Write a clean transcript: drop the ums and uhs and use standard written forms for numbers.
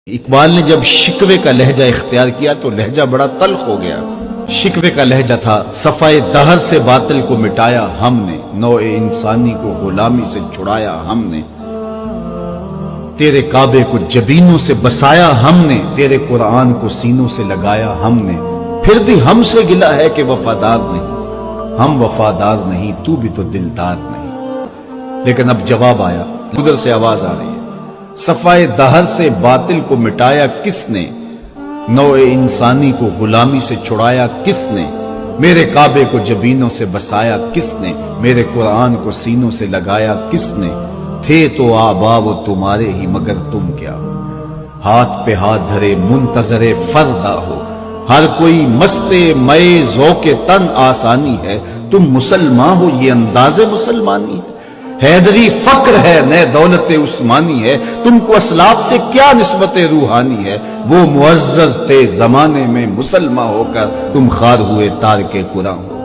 اقبال نے جب شکوے کا لہجہ اختیار کیا تو لہجہ بڑا تلخ ہو گیا۔ شکوے کا لہجہ تھا، صفائے دہر سے باطل کو مٹایا ہم نے، نوع انسانی کو غلامی سے چھڑایا ہم نے، تیرے کعبے کو جبینوں سے بسایا ہم نے، تیرے قرآن کو سینوں سے لگایا ہم نے، پھر بھی ہم سے گلہ ہے کہ وفادار نہیں، ہم وفادار نہیں، تو بھی تو دلدار نہیں۔ لیکن اب جواب آیا، ادھر سے آواز آ رہی ہے، صفائے دہر سے باطل کو مٹایا کس نے، نوع انسانی کو غلامی سے چھڑایا کس نے، میرے کعبے کو جبینوں سے بسایا کس نے، میرے قرآن کو سینوں سے لگایا کس نے، تھے تو آبا وہ تمہارے ہی مگر تم کیا ہو، ہاتھ پہ ہاتھ دھرے منتظر فردا ہو، ہر کوئی مستے مئے ذوق تن آسانی ہے، تم مسلمان ہو یہ انداز مسلمانی ہے، حیدری فقر ہے نئے دولت عثمانی ہے، تم کو اسلاف سے کیا نسبت روحانی ہے، وہ معزز تھے زمانے میں مسلمان ہو کر تم خار ہوئے تارک قرآن ہو۔